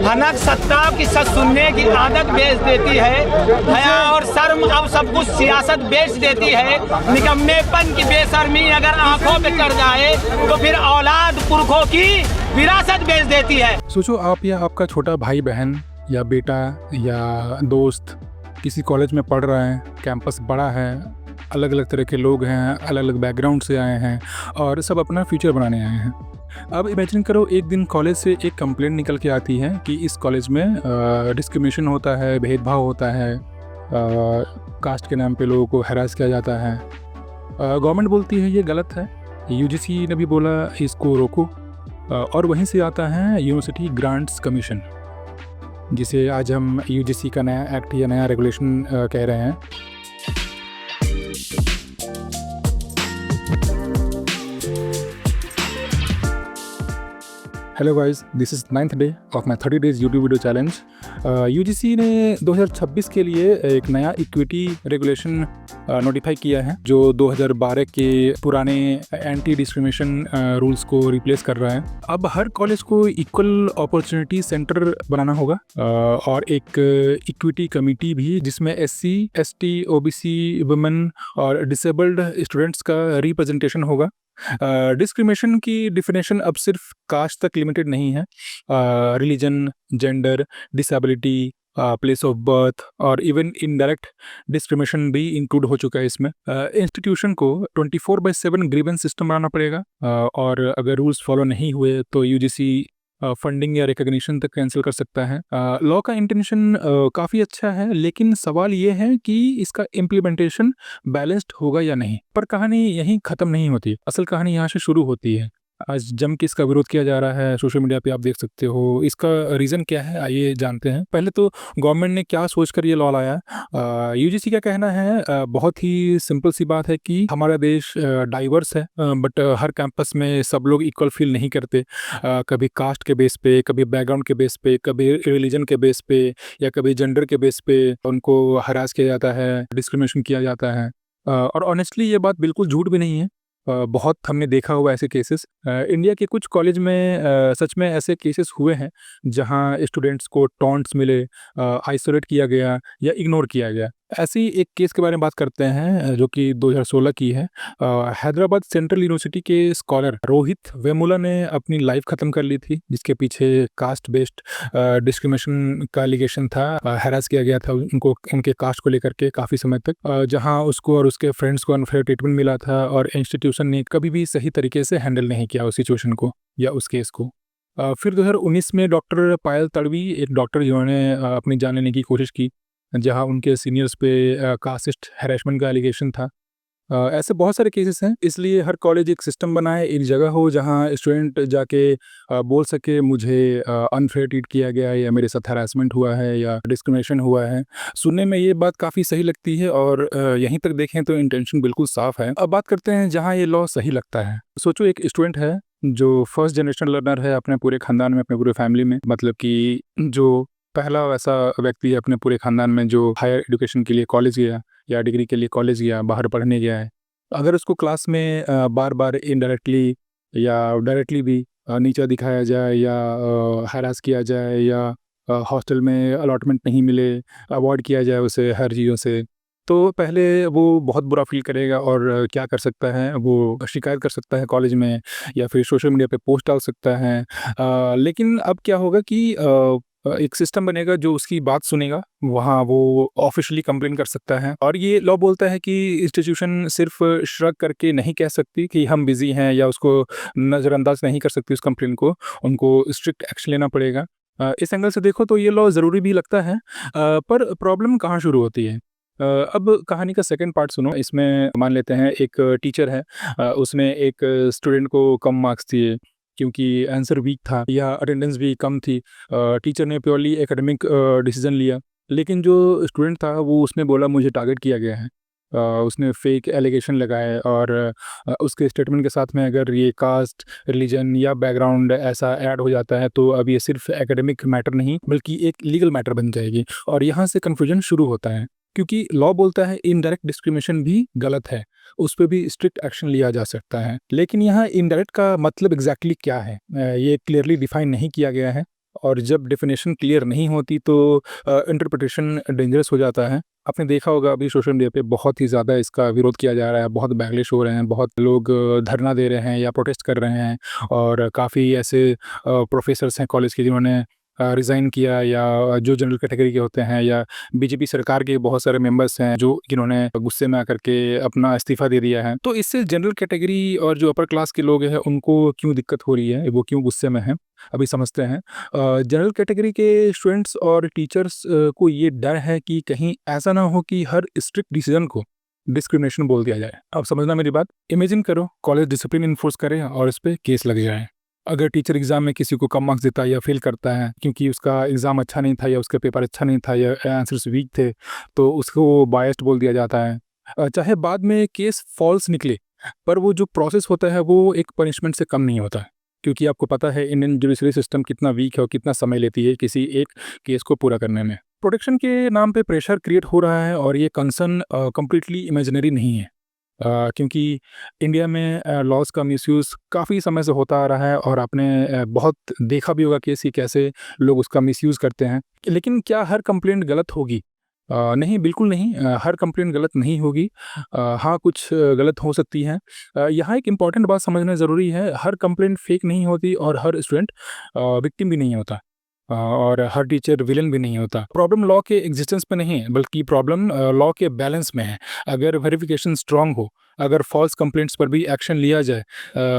भनक सत्ता की सच सुनने की आदत बेच देती है। हया और शर्म अब सब कुछ सियासत बेच देती है। निकम्मेपन की बेशर्मी अगर आंखों पे चढ़ जाए तो फिर औलाद पुरखों की विरासत बेच देती है। सोचो आप या आपका छोटा भाई बहन या बेटा या दोस्त किसी कॉलेज में पढ़ रहा है, कैंपस बड़ा है, अलग अलग तरह के लोग हैं, अलग अलग बैकग्राउंड से आए हैं और सब अपना फ्यूचर बनाने आए हैं। अब इमेजिन करो एक दिन कॉलेज से एक कंप्लेंट निकल के आती है कि इस कॉलेज में डिस्क्रिमिनेशन होता है, भेदभाव होता है, कास्ट के नाम पे लोगों को हैरास किया जाता है। गवर्नमेंट बोलती है ये गलत है, यूजीसी ने भी बोला इसको रोको, और वहीं से आता है यूनिवर्सिटी ग्रांट्स कमीशन, जिसे आज हम यूजीसी का नया एक्ट या नया रेगुलेशन कह रहे हैं। Hello guys, this is 9th day of my 30 days YouTube video challenge. UGC ने 2026 के लिए एक नया इक्विटी रेगुलेशन नोटिफाई किया है जो 2012 के पुराने एंटी डिस्क्रिमिनेशन रूल्स को रिप्लेस कर रहा है। अब हर कॉलेज को इक्वल अपॉर्चुनिटी सेंटर बनाना होगा और एक इक्विटी कमेटी भी जिसमें SC, ST, OBC, वुमेन और डिसेबल्ड स्टूडेंट्स का रिप्रेजेंटेशन होगा। डिस्क्रिमिनेशन की डिफिनेशन अब सिर्फ कास्ट तक लिमिटेड नहीं है। Religion, gender, disability, place of birth और इवन इनडायरेक्ट डिस्क्रिमिनेशन भी इंक्लूड हो चुका है इसमें। इंस्टीट्यूशन को 24/7 ग्रीवेंस सिस्टम बनाना पड़ेगा और अगर रूल्स फॉलो नहीं हुए तो यूजीसी फंडिंग या रिकॉग्निशन तक कैंसिल कर सकता है। लॉ का इंटेंशन काफ़ी अच्छा है, लेकिन सवाल ये है कि इसका इम्प्लीमेंटेशन बैलेंस्ड होगा या नहीं। पर कहानी यहीं ख़त्म नहीं होती, असल कहानी यहाँ से शुरू होती है। आज जम के इसका विरोध किया जा रहा है, सोशल मीडिया पे आप देख सकते हो। इसका रीज़न क्या है आइए जानते हैं। पहले तो गवर्नमेंट ने क्या सोचकर ये लॉ लाया। यूजीसी का कहना है बहुत ही सिंपल सी बात है कि हमारा देश डाइवर्स है, बट हर कैंपस में सब लोग इक्वल फील नहीं करते। कभी कास्ट के बेस पे, कभी बैकग्राउंड के बेस पे, कभी रिलीजन के बेस पे या कभी जेंडर के बेस पे उनको हरास किया जाता है, डिस्क्रिमिनेशन किया जाता है। और ऑनेस्टली ये बात बिल्कुल झूठ भी नहीं है। बहुत हमने देखा हुआ ऐसे केसेस। इंडिया के कुछ कॉलेज में सच में ऐसे केसेस हुए हैं जहां स्टूडेंट्स को टॉन्ट्स मिले, आइसोलेट किया गया या इग्नोर किया गया। ऐसी एक केस के बारे में बात करते हैं जो कि 2016 की है। हैदराबाद सेंट्रल यूनिवर्सिटी के स्कॉलर रोहित वेमुला ने अपनी लाइफ ख़त्म कर ली थी, जिसके पीछे कास्ट बेस्ड डिस्क्रिमिनेशन का एलिगेशन था। हैरास किया गया था उनको उनके कास्ट को लेकर के काफ़ी समय तक, जहां उसको और उसके फ्रेंड्स को अनफेयर ट्रीटमेंट मिला था और इंस्टीट्यूशन ने कभी भी सही तरीके से हैंडल नहीं किया उस सिचुएशन को या उस केस को। फिर 2019 में डॉक्टर पायल तड़वी, एक डॉक्टर जिन्होंने अपनी जान लेने की कोशिश की, जहां उनके सीनियर्स पे कास्ट हैरेसमेंट का एलिगेशन था। ऐसे बहुत सारे केसेस हैं, इसलिए हर कॉलेज एक सिस्टम बनाए, एक जगह हो जहां स्टूडेंट जाके बोल सके मुझे अनफेयर ट्रीट किया गया है या मेरे साथ हैरेसमेंट हुआ है या डिस्क्रिमिनेशन हुआ है। सुनने में ये बात काफ़ी सही लगती है और यहीं तक देखें तो इंटेंशन बिल्कुल साफ है। अब बात करते हैं जहाँ ये लॉ सही लगता है। सोचो एक स्टूडेंट है जो फर्स्ट जनरेशन लर्नर है अपने पूरे ख़ानदान में, अपने पूरे फैमिली में, मतलब कि जो पहला वैसा व्यक्ति है अपने पूरे ख़ानदान में जो हायर एजुकेशन के लिए कॉलेज गया या डिग्री के लिए कॉलेज गया, बाहर पढ़ने गया है। अगर उसको क्लास में बार बार इनडायरेक्टली या डायरेक्टली भी नीचा दिखाया जाए या हैरास किया जाए या हॉस्टल में अलॉटमेंट नहीं मिले, अवॉइड किया जाए उसे हर चीज़ों से, तो पहले वो बहुत बुरा फील करेगा और क्या कर सकता है, वो शिकायत कर सकता है कॉलेज में या फिर सोशल मीडिया पे पोस्ट डाल सकता है। लेकिन अब क्या होगा कि एक सिस्टम बनेगा जो उसकी बात सुनेगा, वहाँ वो ऑफिशियली कंप्लेन कर सकता है। और ये लॉ बोलता है कि इंस्टीट्यूशन सिर्फ श्रग करके नहीं कह सकती कि हम बिजी हैं या उसको नज़रअंदाज नहीं कर सकती उस कंप्लेन को, उनको स्ट्रिक्ट एक्शन लेना पड़ेगा। इस एंगल से देखो तो ये लॉ ज़रूरी भी लगता है, पर प्रॉब्लम कहाँ शुरू होती है। अब कहानी का सेकंड पार्ट सुनो। इसमें मान लेते हैं एक टीचर है, उसने एक स्टूडेंट को कम मार्क्स दिए क्योंकि आंसर वीक था या अटेंडेंस भी कम थी। टीचर ने प्योरली एकेडमिक डिसीजन लिया, लेकिन जो स्टूडेंट था वो उसने बोला मुझे टारगेट किया गया है। उसने फेक एलिगेशन लगाए और उसके स्टेटमेंट के साथ में अगर ये कास्ट, रिलीजन या बैकग्राउंड ऐसा ऐड हो जाता है तो अब ये सिर्फ एकेडमिक मैटर नहीं बल्कि एक लीगल मैटर बन जाएगी। और यहाँ से कन्फ्यूजन शुरू होता है क्योंकि लॉ बोलता है इनडायरेक्ट डिस्क्रिमिनेशन भी गलत है, उस पर भी स्ट्रिक्ट एक्शन लिया जा सकता है। लेकिन यहाँ इनडायरेक्ट का मतलब एग्जैक्टली क्या है ये क्लियरली डिफाइन नहीं किया गया है। और जब डेफिनेशन क्लियर नहीं होती तो इंटरप्रिटेशन डेंजरस हो जाता है। आपने देखा होगा अभी सोशल मीडिया पे बहुत ही ज़्यादा इसका विरोध किया जा रहा है, बहुत बैकलैश हो रहे हैं, बहुत लोग धरना दे रहे हैं या प्रोटेस्ट कर रहे हैं, और काफ़ी ऐसे प्रोफेसर्स हैं कॉलेज के जिन्होंने रिज़ाइन किया, या जो जनरल कैटेगरी के होते हैं, या बीजेपी सरकार के बहुत सारे मेंबर्स हैं जो जिन्होंने गुस्से में आकर के अपना इस्तीफ़ा दे दिया है। तो इससे जनरल कैटेगरी और जो अपर क्लास के लोग हैं उनको क्यों दिक्कत हो रही है, वो क्यों गुस्से में हैं, अभी समझते हैं। जनरल कैटेगरी के स्टूडेंट्स और टीचर्स को ये डर है कि कहीं ऐसा ना हो कि हर स्ट्रिक्ट डिसीजन को डिस्क्रिमिनेशन बोल दिया जाए। आप समझना मेरी बात। इमेजिन करो कॉलेज डिसिप्लिन इन्फोर्स करे और इस पे केस लग जाए। अगर टीचर एग्जाम में किसी को कम मार्क्स देता है या फेल करता है क्योंकि उसका एग्ज़ाम अच्छा नहीं था, या उसका पेपर अच्छा नहीं था, या आंसर्स वीक थे, तो उसको बायस्ड बोल दिया जाता है। चाहे बाद में केस फॉल्स निकले, पर वो जो प्रोसेस होता है वो एक पनिशमेंट से कम नहीं होता, क्योंकि आपको पता है इंडियन जुडिशरी सिस्टम कितना वीक है और कितना समय लेती है किसी एक केस को पूरा करने में। प्रोटेक्शन के नाम पे प्रेशर क्रिएट हो रहा है, और ये कंसर्न कम्प्लीटली इमेजिनरी नहीं है, क्योंकि इंडिया में लॉज का मिसयूज़ काफ़ी समय से होता आ रहा है, और आपने बहुत देखा भी होगा कि कैसे लोग उसका मिसयूज़ करते हैं। लेकिन क्या हर कंप्लेंट गलत होगी? नहीं, बिल्कुल नहीं। हर कंप्लेंट गलत नहीं होगी। हाँ, कुछ गलत हो सकती हैं। यहाँ एक इम्पॉर्टेंट बात समझना ज़रूरी है, हर कंप्लेंट फेक नहीं होती, और हर स्टूडेंट विक्टिम भी नहीं होता, और हर टीचर विलन भी नहीं होता। प्रॉब्लम लॉ के एग्जिस्टेंस में नहीं है, बल्कि प्रॉब्लम लॉ के बैलेंस में है। अगर वेरिफिकेशन स्ट्रांग हो, अगर फॉल्स कंप्लेंट्स पर भी एक्शन लिया जाए,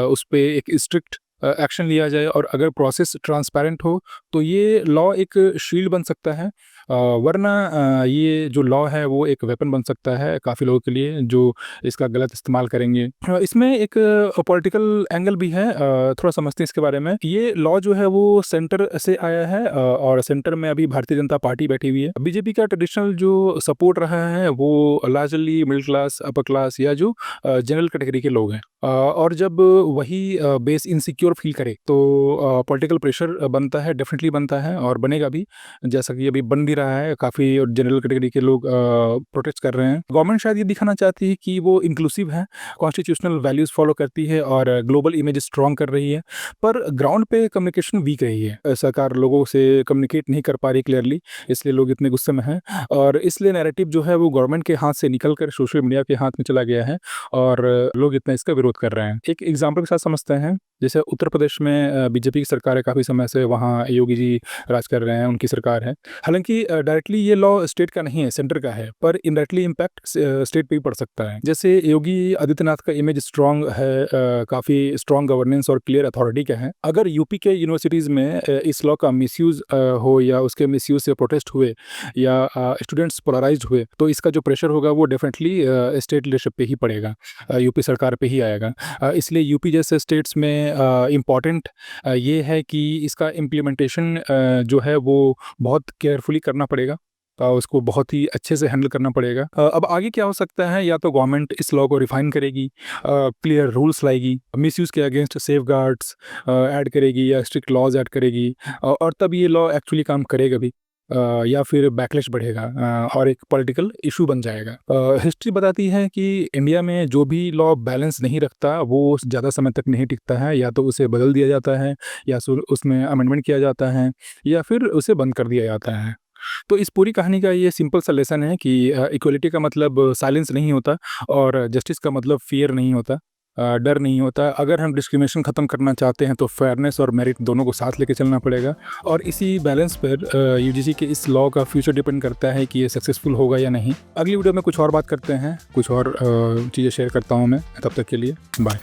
उस पे एक स्ट्रिक्ट एक्शन लिया जाए, और अगर प्रोसेस ट्रांसपेरेंट हो, तो ये लॉ एक शील्ड बन सकता है। वरना ये जो लॉ है वो एक वेपन बन सकता है काफ़ी लोगों के लिए जो इसका गलत इस्तेमाल करेंगे। इसमें एक पॉलिटिकल एंगल भी है, थोड़ा समझते हैं इसके बारे में। ये लॉ जो है वो सेंटर से आया है, और सेंटर में अभी भारतीय जनता पार्टी बैठी हुई है। बीजेपी का ट्रेडिशनल जो सपोर्ट रहा है वो largely middle class, upper class, या जो जनरल कैटेगरी के लोग हैं। और जब वही बेस इनसिक्योर फील करे तो पॉलिटिकल प्रेशर बनता है, डेफिनेटली बनता है, और बनेगा भी, जैसा कि अभी बन भी रहा है। काफ़ी जनरल कैटेगरी के लोग प्रोटेस्ट कर रहे हैं। गवर्नमेंट शायद ये दिखाना चाहती है कि वो इंक्लूसिव है, कॉन्स्टिट्यूशनल वैल्यूज़ फॉलो करती है, और ग्लोबल इमेज स्ट्रॉन्ग कर रही है, पर ग्राउंड पे कम्युनिकेशन वीक रही है। सरकार लोगों से कम्युनिकेट नहीं कर पा रही क्लियरली, इसलिए लोग इतने गुस्से में हैं, और इसलिए नैरेटिव जो है वो गवर्नमेंट के हाथ से निकल कर सोशल मीडिया के हाथ में चला गया है, और लोग इतना इसका विरोध कर रहे हैं। एक एग्जाम्पल के साथ समझते हैं। जैसे उत्तर प्रदेश में बीजेपी की सरकार है, काफ़ी समय से वहाँ योगी जी राज कर रहे हैं, उनकी सरकार है। हालांकि डायरेक्टली ये लॉ स्टेट का नहीं है, सेंटर का है, पर इनडायरेक्टली इम्पैक्ट स्टेट पे भी पड़ सकता है। जैसे योगी आदित्यनाथ का इमेज स्ट्रॉन्ग है, काफ़ी स्ट्रॉन्ग गवर्नेंस और क्लियर अथॉरिटी का है। अगर यूपी के यूनिवर्सिटीज़ में इस लॉ का मिसयूज़ हो, या उसके मिसयूज़ से प्रोटेस्ट हुए, या स्टूडेंट्स पोलराइज्ड हुए, तो इसका जो प्रेशर होगा वो डेफिनेटली स्टेट लीडरशिप पे ही पड़ेगा, यूपी सरकार पे ही आएगा। इसलिए यूपी जैसे स्टेट्स में इम्पॉर्टेंट ये है कि इसका इम्प्लीमेंटेशन जो है वो बहुत केयरफुली करना पड़ेगा, उसको बहुत ही अच्छे से हैंडल करना पड़ेगा। अब आगे क्या हो सकता है, या तो गवर्नमेंट इस लॉ को रिफाइन करेगी, क्लियर रूल्स लाएगी, मिसयूज़ के अगेंस्ट सेफगार्ड्स ऐड करेगी, या स्ट्रिक्ट लॉज ऐड करेगी, और तब ये लॉ एक्चुअली काम करेगा भी, या फिर बैकलैश बढ़ेगा, और एक पॉलिटिकल इशू बन जाएगा। हिस्ट्री बताती है कि इंडिया में जो भी लॉ बैलेंस नहीं रखता वो ज़्यादा समय तक नहीं टिकता है, या तो उसे बदल दिया जाता है, या उसमें अमेंडमेंट किया जाता है, या फिर उसे बंद कर दिया जाता है। तो इस पूरी कहानी का ये सिंपल सा लेसन है कि इक्वलिटी का मतलब साइलेंस नहीं होता, और जस्टिस का मतलब फियर नहीं होता, डर नहीं होता। अगर हम डिस्क्रिमिनेशन ख़त्म करना चाहते हैं तो फेयरनेस और मेरिट दोनों को साथ लेके चलना पड़ेगा, और इसी बैलेंस पर यूजीसी के इस लॉ का फ्यूचर डिपेंड करता है कि ये सक्सेसफुल होगा या नहीं। अगली वीडियो में कुछ और बात करते हैं, कुछ और चीज़ें शेयर करता हूँ मैं। तब तक के लिए बाय।